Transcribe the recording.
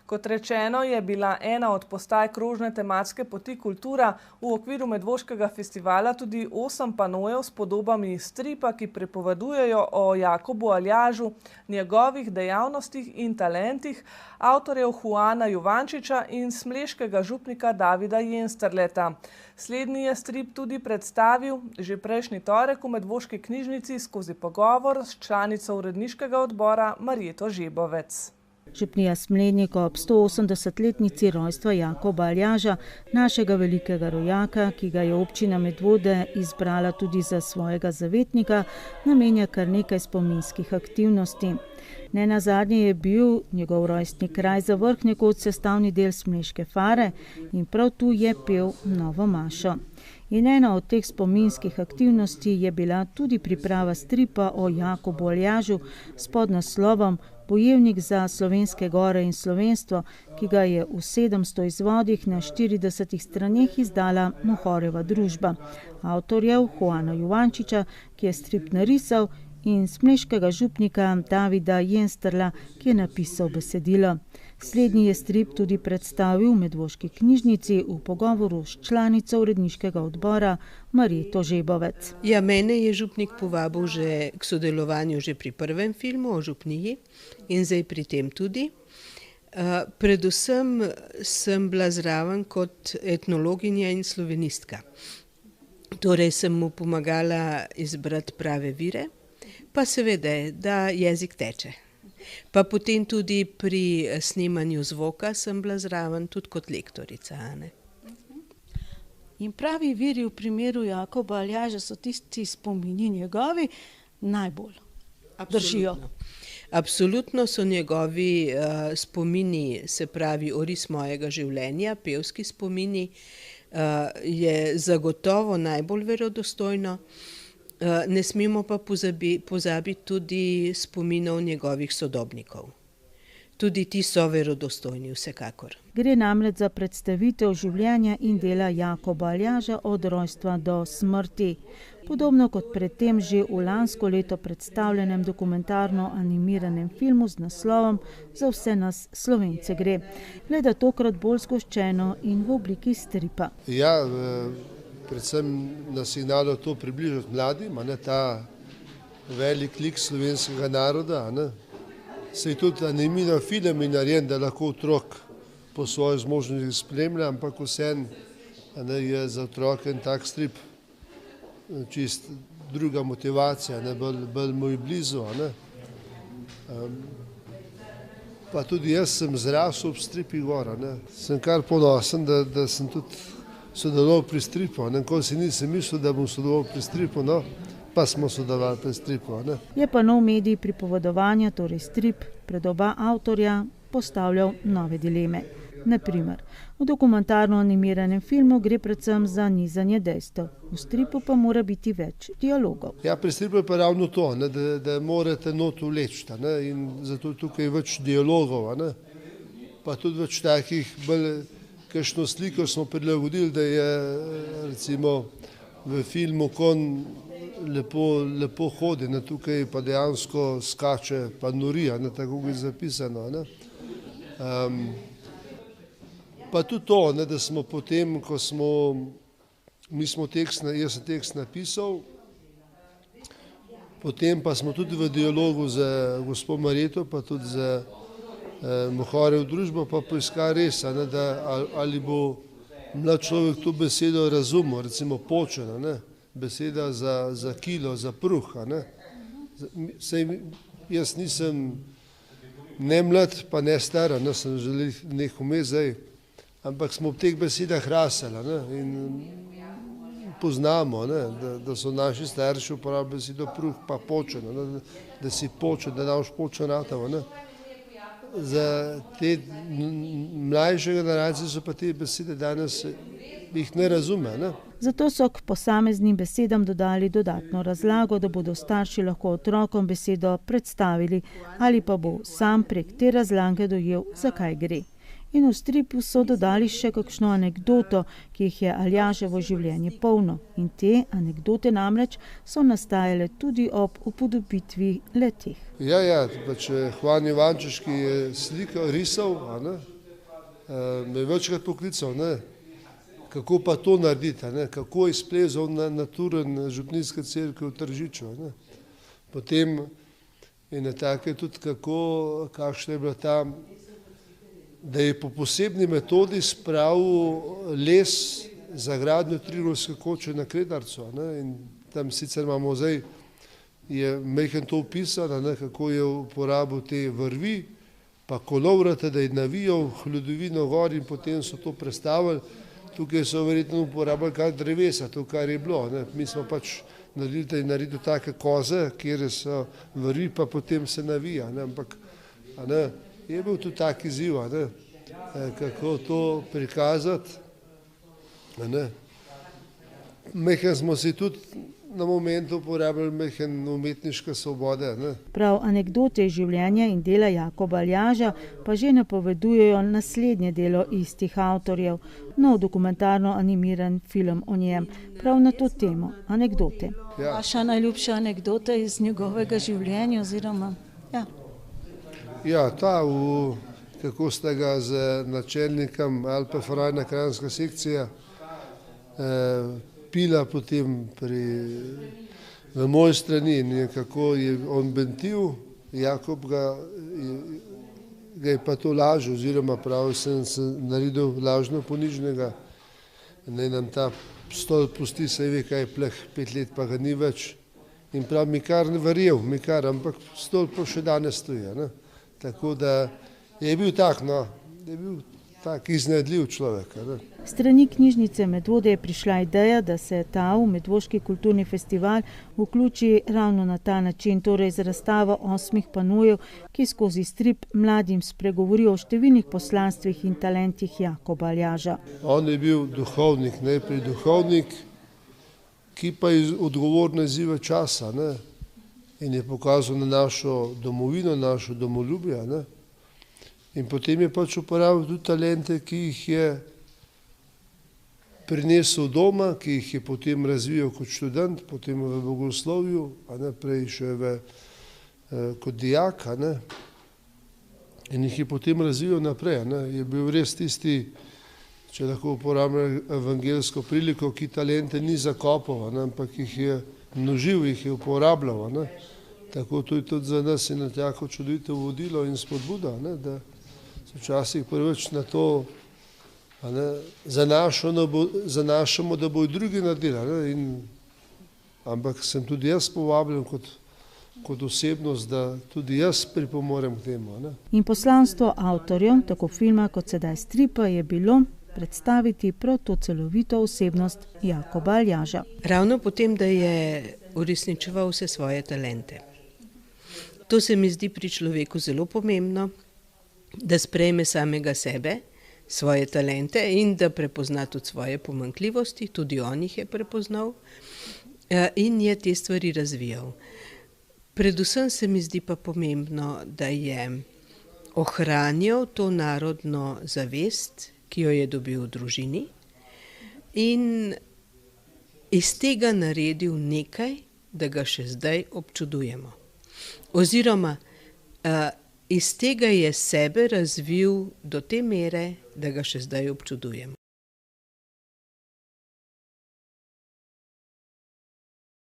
Kot rečeno, je bila ena od postaj krožne tematske poti Kultura v okviru Medvoškega festivala tudi 8 panojev s podobami iz stripa, ki pripovedujejo o Jakobu Aljažu, njegovih dejavnostih in talentih, avtorjev Juana Juvančiča in smleškega župnika Davida Jensterleta. Slednji je strip tudi predstavil že prejšnji torek v Medvoški knjižnici skozi pogovor s članico uredniškega odbora Marjeto Žebovec. Župnija Smlednik ob 180-letnici rojstva Jakoba Aljaža, našega velikega rojaka, ki ga je občina Medvode izbrala tudi za svojega zavetnika, namenja kar nekaj spominskih aktivnosti. Nenazadnje je bil njegov rojstni kraj za vrh nekoč sestavni del Smleške fare in prav tu je pel novo mašo. In ena od teh spominskih aktivnosti je bila tudi priprava stripa o Jakobu Aljažu s podnaslovom Bojevnik za slovenske gore in slovenstvo, ki ga je v 700 izvodih na 40 straneh izdala Mohorjeva družba, avtorjev Juana Juvančiča, ki je strip narisal, in smleškega župnika Davida Jensterla, ki je napisal besedilo. Slednji je strip tudi predstavil v Medvoški knjižnici v pogovoru s članico uredniškega odbora Marjeto Žebovec. Ja, mene je župnik povabil že k sodelovanju že pri prvem filmu o župniji in zdaj pri tem tudi. Predvsem sem bila zraven kot etnologinja in slovenistka. Torej sem mu pomagala izbrati prave vire, pa seveda, da jezik teče. Pa potem tudi pri snemanju zvoka sem bila zraven tudi kot lektorica. In pravi viri v primeru Jakoba Aljaža so tisti spomini njegovi najbolj držijo. Absolutno so njegovi spomini, se pravi oris mojega življenja, pevski spomini, je zagotovo najbolj verodostojno. Ne smemo pa pozabiti tudi spominov njegovih sodobnikov. Tudi ti so verodostojni vsekakor. Gre namreč za predstavitev življenja in dela Jakoba Aljaža od rojstva do smrti. Podobno kot predtem že v lansko leto predstavljenem dokumentarno-animiranem filmu z naslovom Za vse nas Slovence gre. Le da tokrat bolj zgoščeno in v obliki stripa. Ja, predvsem na signalu to približati mladim, ta velik lik slovenskega naroda. Saj tudi animiran film je narejen, da lahko otrok po svoji zmožnosti spremlja, ampak vseeno je za otroke en tak strip čist druga motivacija, bolj mu je blizu. Pa tudi jaz sem zrasel ob stripih gor. Sem kar ponosen, da sem tudi sodeloval pri stripu. Nikoli si nisem mislil, da bom sodeloval pri stripu, pa smo sodelovali pri stripu. Je pa nov medij pripovedovanja, torej strip, pred oba avtorja postavljal nove dileme. Naprimer, v dokumentarno-animiranem filmu gre predvsem za nizanje dejstev, v stripu pa mora biti več dialogov. Ja, pri stripu je pa ravno to, da morate not vleči in zato tukaj več dialogov, pa tudi več takih bolj. Kakšno sliko smo prilagodili, da je recimo v filmu konj lepo hodi, tukaj pa dejansko skače, pa nori, tako je zapisano. Pa tudi to, da smo potem, ko jaz sem tekst napisal, potem pa smo tudi v dialogu z gospod Marjeto, pa tudi z Mohorjevo družbo pa poiskali res, ali bo mlad človek to besedo razumel, recimo počen, beseda za kilo, za pruh. Saj jaz nisem ne mlad, pa ne star, sem želel nekaj vmes zdaj, ampak smo ob teh besedah rasli in poznamo, da so naši starši uporabljali besedo pruh, pa počen, da si počen, da daš počen ratav. Za te mlajše generacije so pa te besede danes, jih ne razume. Zato so k posameznim besedam dodali dodatno razlago, da bodo starši lahko otrokom besedo predstavili ali pa bo sam prek te razlage dojel, zakaj gre. in v stripu so dodali še kakšno anekdoto, ki jih je Aljaževo življenje polno. In te anekdote namreč so nastajale tudi ob upodobitvi letih. Ja, pač Juan Ivančič, ki je slikal, risal, me je večkrat poklical, kako pa to narediti, kako je splezal na naturen župnijska cerkev v Tržiču. Potem in take tudi kakšna je bila ta, da je po posebni metodi spravil les za gradnjo Triglavske koče na Kredarcu. In tam sicer imamo zdaj, je majhen to opisano, kako je uporabil te vrvi, pa kolovrate, da je navijal hlodovino gor in potem so to prestavili. Tukaj so verjetno uporabljali kar drevesa, to kar je bilo. Mi smo pač naredili take koze, kjer so vrvi, pa potem se navija. Ampak je bil tudi tak izziv, kako to prikazati. Majhen smo si tudi na momentu uporabljali majhen umetniške svobode. Prav anekdote iz življenja in dela Jakoba Aljaža pa že napovedujejo naslednje delo istih avtorjev, nov dokumentarno animiran film o njem, prav na to temo, anekdote. Vaša najljubša anekdota iz njegovega življenja oziroma, Ja, kako sta ga z načelnikom Alpe Frajna Kranjska sekcija pila potem v moji strani in kako je on bentil, Jakob ga je pa to lažil, oziroma pravi, sem naredil lažno ponižnega, naj nam ta stol pusti, saj ve, kaj je pleh, 5 let pa ga ni več. In prav, mi kar ne verjel, ampak stol pa še danes stoji. Tako da je bil tak iznajdljiv človek. Strani knjižnice Medvode je prišla ideja, da se ta v Medvoški kulturni festival vključi ravno na ta način, torej z razstavo 8 panojev, ki skozi strip mladim spregovori o številnih poslanstvih in talentih Jakoba Aljaža. On je bil duhovnik, najprej duhovnik, ki pa je odgovorno izziva časa in je pokazal na našo domovino, našo domoljubje. In potem je pač uporabil tudi talente, ki jih je prinesel doma, ki jih je potem razvijal kot študent, potem v bogoslovju, prej še kot dijak. In jih je potem razvijal naprej. Je bil res tisti, če lahko uporabljam evangelsko priliko, ki talente ni zakopal, ampak jih je množil, jih je uporabljal. Tako to je tudi za nas in tako čudovito vodilo in spodbuda, da včasih prvič na to zanašamo, da bojo drugi naredili. Ampak sem tudi jaz povabljen kot osebnost, da tudi jaz pripomorem k temu. In poslanstvo avtorjev, tako filma kot sedaj stripa, je bilo predstaviti prav to celovito osebnost Jakoba Aljaža. Ravno potem, da je uresničeval vse svoje talente. To se mi zdi pri človeku zelo pomembno, da sprejme samega sebe, svoje talente in da prepozna tudi svoje pomanjkljivosti, tudi on jih je prepoznal in je te stvari razvijal. Predvsem se mi zdi pa pomembno, da je ohranjal to narodno zavest, ki jo je dobil v družini in iz tega naredil nekaj, da ga še zdaj občudujemo. Oziroma, iz tega je sebe razvil do te mere, da ga še zdaj občudujem.